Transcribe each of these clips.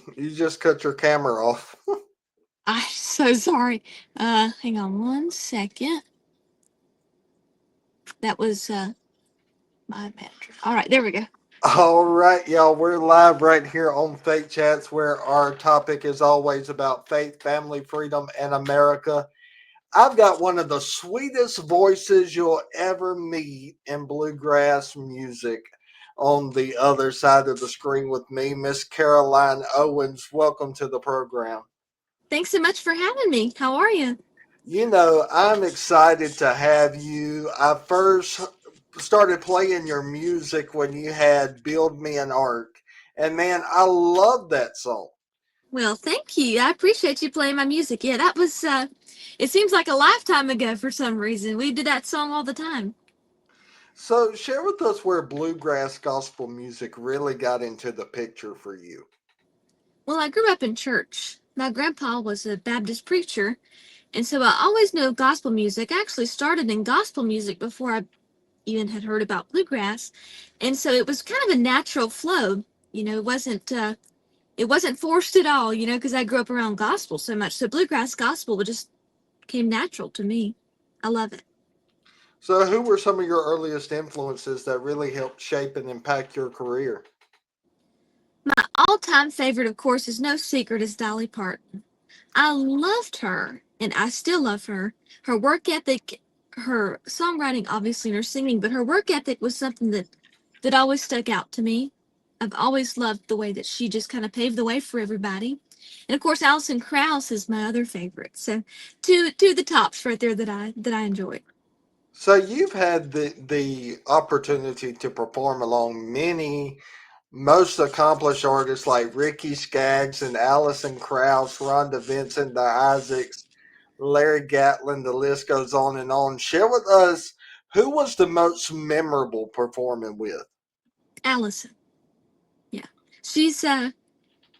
Nikki. You just cut your camera off. I'm so sorry. Hang on one second. That was my manager. All right, there we go. All right, y'all. We're live right here on Faith Chats, where our topic is always about faith, family, freedom, and America. I've got one of the sweetest voices you'll ever meet in bluegrass music on the other side of the screen with me, Miss Caroline Owens. Welcome to the program. Thanks so much for having me. How are you? I'm excited to have you. I first started playing your music when you had Build Me an Ark. And man, I love that song. Well, thank you. I appreciate you playing my music. Yeah, that was it seems like a lifetime ago for some reason. We did that song all the time. So, share with us where bluegrass gospel music really got into the picture for you. Well, I grew up in church. My grandpa was a Baptist preacher, and so I always knew gospel music. I actually started in gospel music before I even had heard about bluegrass. And so it was kind of a natural flow. It wasn't forced at all, because I grew up around gospel so much. So bluegrass gospel just came natural to me. I love it. So, who were some of your earliest influences that really helped shape and impact your career? My all-time favorite, of course, is no secret, is Dolly Parton. I loved her, and I still love her. Her work ethic, her songwriting, obviously, and her singing, but her work ethic was something that always stuck out to me. I've always loved the way that she just kind of paved the way for everybody. And of course, Alison Krauss is my other favorite. So, two of the tops right there that I enjoy. So, you've had the opportunity to perform along many most accomplished artists like Ricky Skaggs and Alison Krauss, Rhonda Vincent, the Isaacs, Larry Gatlin, the list goes on and on. Share with us who was the most memorable performing with. Allison, yeah, she's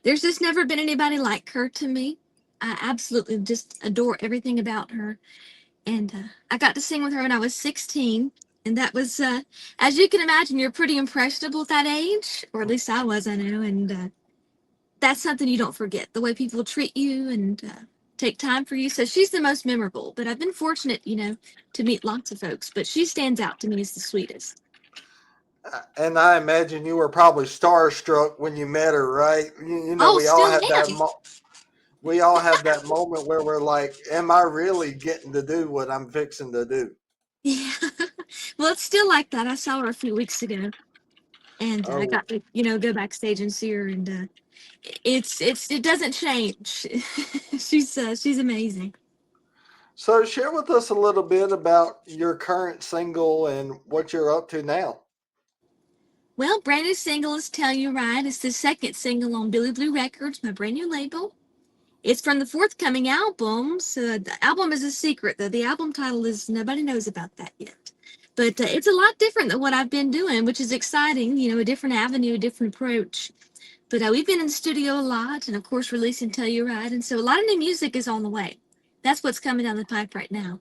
there's just never been anybody like her to me. I absolutely just adore everything about her. And I got to sing with her when I was 16. And that was, as you can imagine, you're pretty impressionable at that age, or at least I was, I know. And that's something you don't forget, the way people treat you and take time for you. So she's the most memorable. But I've been fortunate, to meet lots of folks. But she stands out to me as the sweetest. And I imagine you were probably starstruck when you met her, right? Oh, We all still have am. we all have that moment where we're like, "Am I really getting to do what I'm fixing to do?" Yeah. Well, it's still like that. I saw her a few weeks ago, and I Oh, got to, go backstage and see her, and it doesn't change. She's amazing. so share with us a little bit about your current single and what you're up to now. Well, brand new single is "Tell You Right." It's the second single on Billy Blue Records, my brand new label. It's from the forthcoming album. So the album is a secret, though. The album title is nobody knows about that yet. But it's a lot different than what I've been doing, which is exciting. A different avenue, a different approach. But we've been in the studio a lot, and of course, releasing "Tell You Right," and so a lot of new music is on the way. That's what's coming down the pipe right now.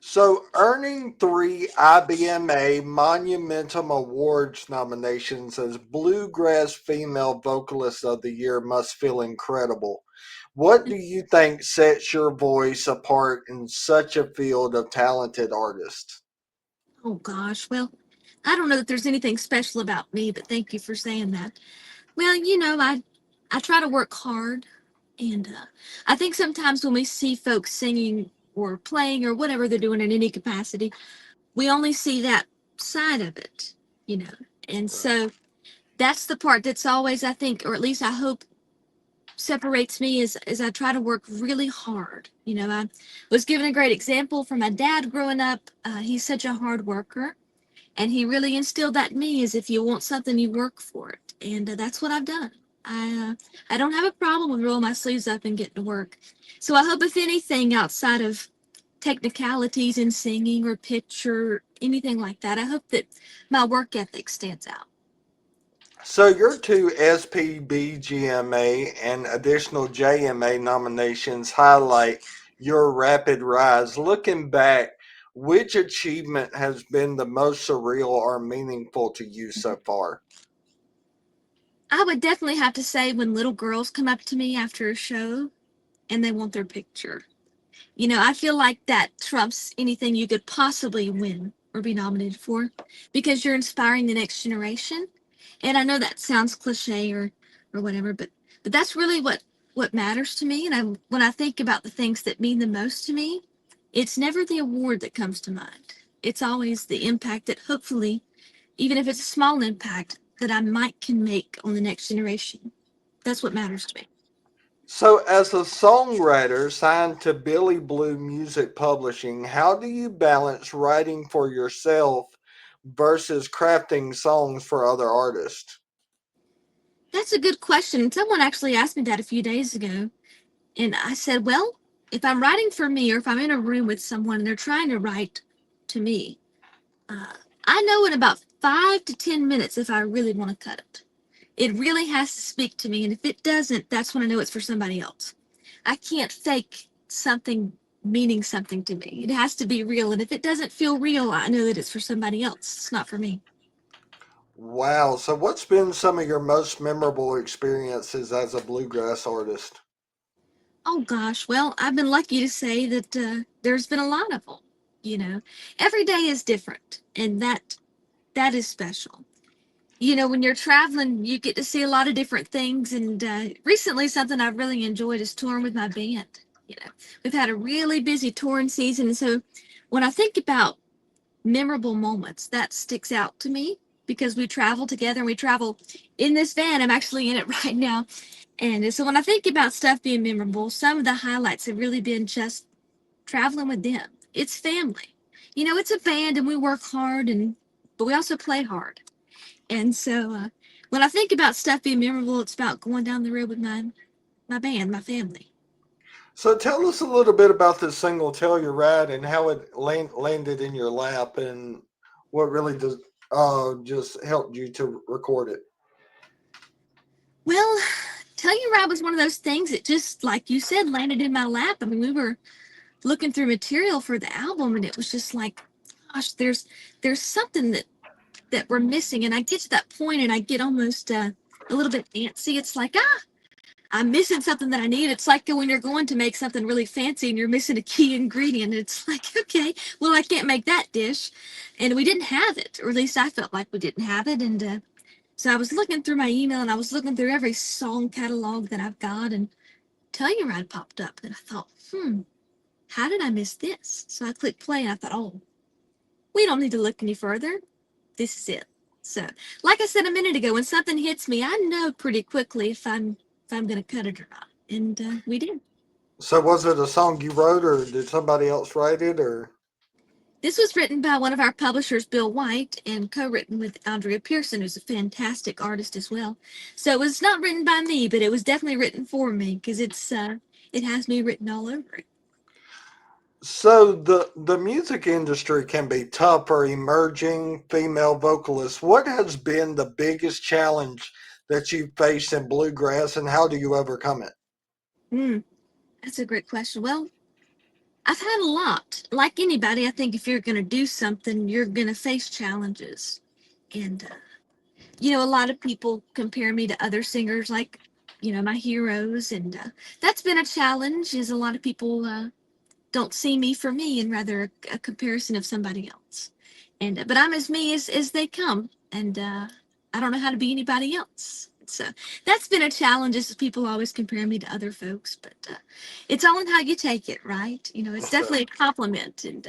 So, earning three IBMA Monumentum Awards nominations as Bluegrass Female Vocalist of the Year must feel incredible. What do you think sets your voice apart in such a field of talented artists? Oh gosh, well, I don't know that there's anything special about me, but thank you for saying that. Well, I try to work hard, and I think sometimes when we see folks singing or playing or whatever they're doing in any capacity, we only see that side of it, you know. And so that's the part that's always, I think, or at least I hope, separates me is I try to work really hard. I was given a great example from my dad growing up. He's such a hard worker, and he really instilled that in me: is if you want something, you work for it. And that's what I've done. I don't have a problem with rolling my sleeves up and getting to work. So I hope, if anything, outside of technicalities in singing or pitch or anything like that, I hope that my work ethic stands out. So, your two SPBGMA and additional JMA nominations highlight your rapid rise. Looking back, which achievement has been the most surreal or meaningful to you so far? I would definitely have to say when little girls come up to me after a show and they want their picture. I feel like that trumps anything you could possibly win or be nominated for because you're inspiring the next generation. And I know that sounds cliche or whatever, but that's really what matters to me. And when I think about the things that mean the most to me, it's never the award that comes to mind. It's always the impact that hopefully, even if it's a small impact, that I might can make on the next generation. That's what matters to me. So, as a songwriter signed to Billy Blue Music Publishing, how do you balance writing for yourself versus crafting songs for other artists? That's a good question. Someone actually asked me that a few days ago. And I said, well, if I'm writing for me or if I'm in a room with someone and they're trying to write to me, uh, I know in about 5 to 10 minutes if I really want to cut it. It really has to speak to me. And if it doesn't, that's when I know it's for somebody else. I can't fake something meaning something to me. It has to be real. And if it doesn't feel real, I know that it's for somebody else. It's not for me. Wow. So, what's been some of your most memorable experiences as a bluegrass artist? Oh gosh, well, I've been lucky to say that there's been a lot of them. You know, every day is different, and that is special. When you're traveling, you get to see a lot of different things. And recently, something I've really enjoyed is touring with my band. We've had a really busy touring season, and so when I think about memorable moments, that sticks out to me because we travel together and we travel in this van. I'm actually in it right now. And so when I think about stuff being memorable, some of the highlights have really been just traveling with them. It's family. It's a band and we work hard but we also play hard. And so when I think about stuff being memorable, it's about going down the road with my band, my family. So, tell us a little bit about this single "Tell Your Ride" and how it landed in your lap, and what really just helped you to record it. Well, Telluride was one of those things that just, like you said, landed in my lap. I mean, we were looking through material for the album, and it was just like, gosh, there's something that we're missing. And I get to that point, and I get almost a little bit antsy. It's like, I'm missing something that I need. It's like when you're going to make something really fancy and you're missing a key ingredient. It's like, okay, well, I can't make that dish. And we didn't have it, or at least I felt like we didn't have it. And so I was looking through my email and I was looking through every song catalog that I've got, and Telluride popped up. And I thought, how did I miss this? So I clicked play and I thought, oh, we don't need to look any further. This is it. So, like I said a minute ago, when something hits me, I know pretty quickly if I'm going to cut it or not. And we did. So, was it a song you wrote, or did somebody else write it, or? This was written by one of our publishers, Bill White, and co-written with Andrea Pearson, who's a fantastic artist as well. So it was not written by me, but it was definitely written for me because it has me written all over it. So, the music industry can be tough for emerging female vocalists. What has been the biggest challenge that you faced in bluegrass, and how do you overcome it? Hmm, that's a great question. Well, I've had a lot. Like anybody, I think if you're going to do something, you're going to face challenges. And a lot of people compare me to other singers like my heroes, and that's been a challenge. Is a lot of people don't see me for me and rather a comparison of somebody else. And but I'm as me as they come, and I don't know how to be anybody else. So that's been a challenge. Is people always compare me to other folks, but it's all in how you take it, right? It's definitely a compliment, and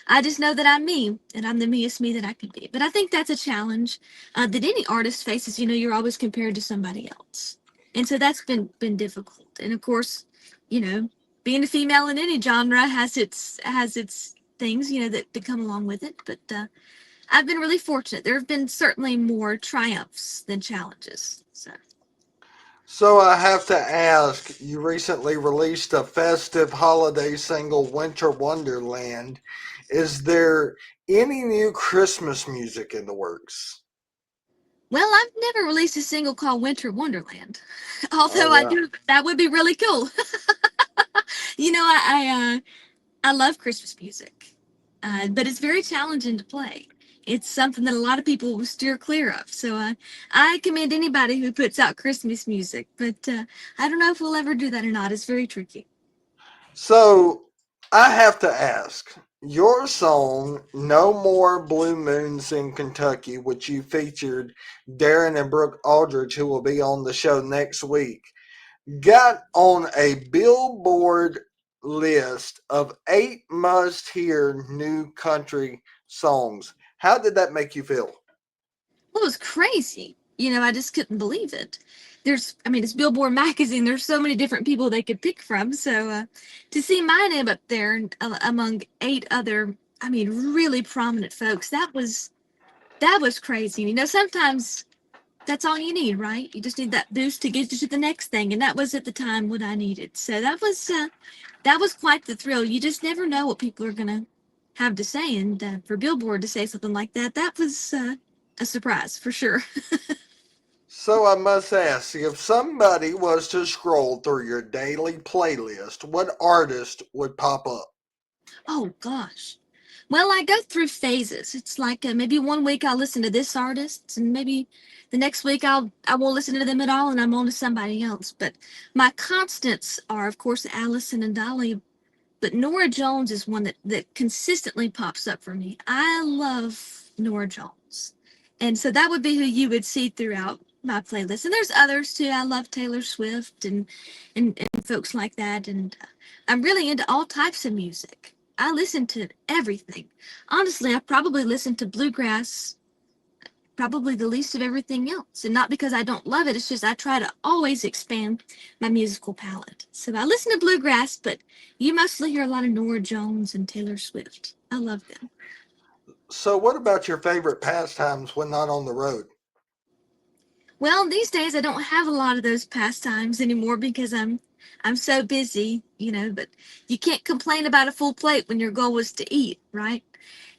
I just know that I'm me, and I'm the meest me that I can be. But I think that's a challenge that any artist faces. You're always compared to somebody else, and so that's been difficult. And of course, you know, being a female in any genre has its things that come along with it. But I've been really fortunate. There have been certainly more triumphs than challenges. So So, I have to ask, you recently released a festive holiday single, Winter Wonderland. Is there any new Christmas music in the works? well, I've never released a single called Winter Wonderland, Oh, although I wow. do. That would be really cool. I love Christmas music, but it's very challenging to play. It's something that a lot of people will steer clear of. So I commend anybody who puts out Christmas music, but I don't know if we'll ever do that or not. It's very tricky. So I have to ask your song, No More Blue Moons in Kentucky, which you featured Darren and Brooke Aldridge, who will be on the show next week, got on a Billboard list of 8 must hear new country songs. How did that make you feel? Well, it was crazy. I just couldn't believe it. I mean, it's Billboard magazine. There's so many different people they could pick from. So to see my name up there among 8 other, I mean, really prominent folks, that was crazy. Sometimes that's all you need, right? You just need that boost to get you to the next thing, and that was at the time what I needed. So that was quite the thrill. You just never know what people are gonna have to say, and for Billboard to say something like that was a surprise for sure. So I must ask, if somebody was to scroll through your daily playlist, what artist would pop up? Oh gosh. Well, I go through phases. It's like maybe one week I'll listen to this artist, and maybe the next week I won't listen to them at all, and I'm on to somebody else. But my constants are, of course, Allison and Dolly. But Nora Jones is one that consistently pops up for me. I love Nora Jones. And so that would be who you would see throughout my playlist. And there's others too. I love Taylor Swift and folks like that. And I'm really into all types of music. I listen to everything. Honestly, I probably listen to bluegrass probably the least of everything else. And not because I don't love it, it's just I try to always expand my musical palette. So I listen to bluegrass, but you mostly hear a lot of Nora Jones and Taylor Swift. I love them. So, what about your favorite pastimes when not on the road? Well, these days I don't have a lot of those pastimes anymore because I'm so busy, but you can't complain about a full plate when your goal was to eat, right?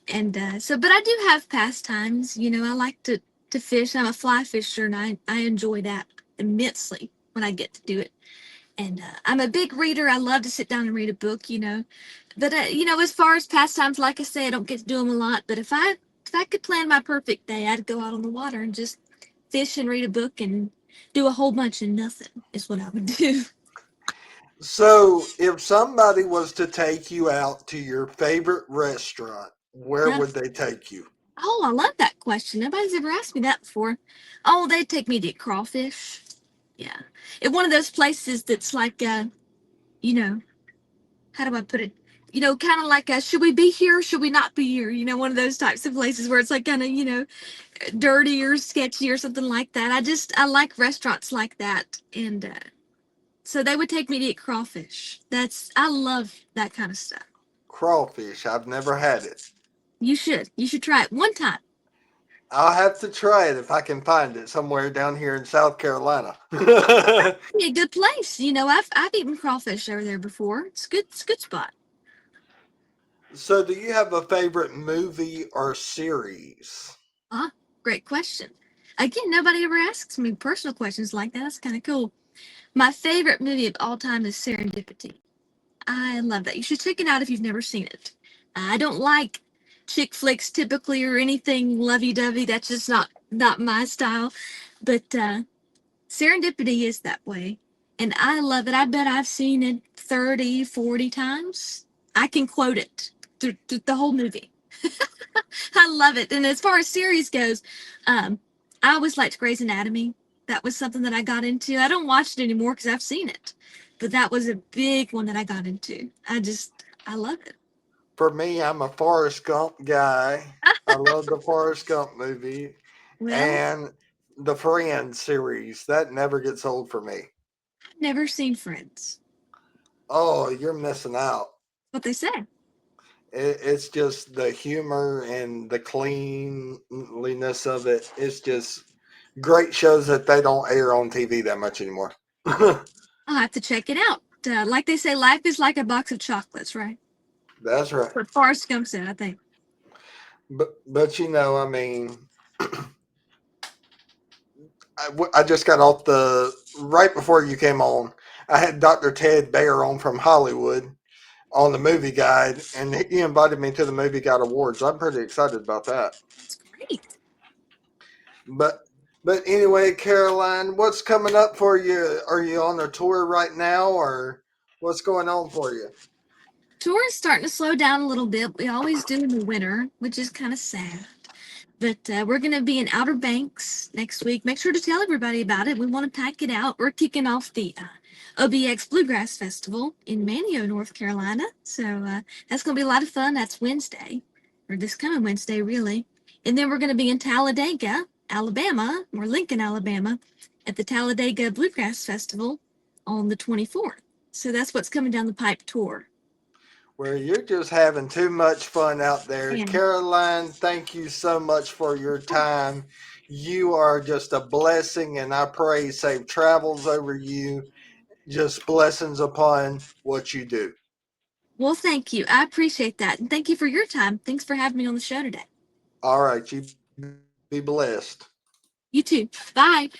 And but I do have pastimes. I like to fish. I'm a fly fisher, and I enjoy that immensely when I get to do it. And I'm a big reader. I love to sit down and read a book. But as far as pastimes, like I say, I don't get to do them a lot. But if I could plan my perfect day, I'd go out on the water and just fish and read a book and do a whole bunch of nothing. Is what I would do. So, if somebody was to take you out to your favorite restaurant, where Now, would they take you? oh, I love that question. Nobody's ever asked me that before. Oh, they'd take me to eat crawfish. Yeah. It's one of those places that's like, you know, how do I put it? Kind of like, should we be here? Or should we not be here? One of those types of places where it's like kind of, dirty or sketchy or something like that. I like restaurants like that. And so they would take me to eat crawfish. I love that kind of stuff. Crawfish. I've never had it. You should try it one time. I'll have to try it if I can find it somewhere down here in South Carolina. Be a good place. I've eaten crawfish over there before. It's a good spot. So, do you have a favorite movie or series? Ah, great question. Again, nobody ever asks me personal questions like that. That's kind of cool. My favorite movie of all time is Serendipity. I love that. You should check it out if you've never seen it. I don't like chick flicks typically or anything lovey-dovey. That's just not my style. But Serendipity is that way. And I love it. I bet I've seen it 30, 40 times. I can quote it through the whole movie. I love it. And as far as series goes, um, I always liked Grey's Anatomy. That was something that I got into. I don't watch it anymore because I've seen it, but that was a big one that I got into. I love it. For me, I'm a Forrest Gump guy. I love the Forrest Gump movie Well, and the Friends series. That never gets old for me. I've never seen Friends. Oh, you're missing out. What they say. It's just the humor and the cleanliness of it. It's just great shows that they don't air on TV that much anymore. I'll have to check it out. Like they say, life is like a box of chocolates, right? That's right. That's what Forrest Gump said, I think. But I mean, I just got off the right before you came on. I had Dr. Ted Bayer on from Hollywood. on the movie guide, and he invited me to the movie guide awards. I'm pretty excited about that. It's great. But but anyway, Caroline, what's coming up for you? Are you on a tour right now, or what's going on for you? Tour is starting to slow down a little bit. We always do in the winter, which is kind of sad. But we're going to be in Outer Banks next week. Make sure to tell everybody about it. We want to pack it out. We're kicking off the OBX Bluegrass Festival in Manteo, North Carolina. So that's going to be a lot of fun. That's Wednesday, or this coming Wednesday, really. And then we're going to be in Talladega, Alabama, or Lincoln, Alabama, at the Talladega Bluegrass Festival on the 24th. So that's what's coming down the pipe tour. Where you're just having too much fun out there. And Caroline, thank you so much for your time. You are just a blessing, and I pray safe travels over you. Just blessings upon what you do. well, thank you. I appreciate that. And thank you for your time. Thanks for having me on the show today. All right, you be blessed. You too. Bye.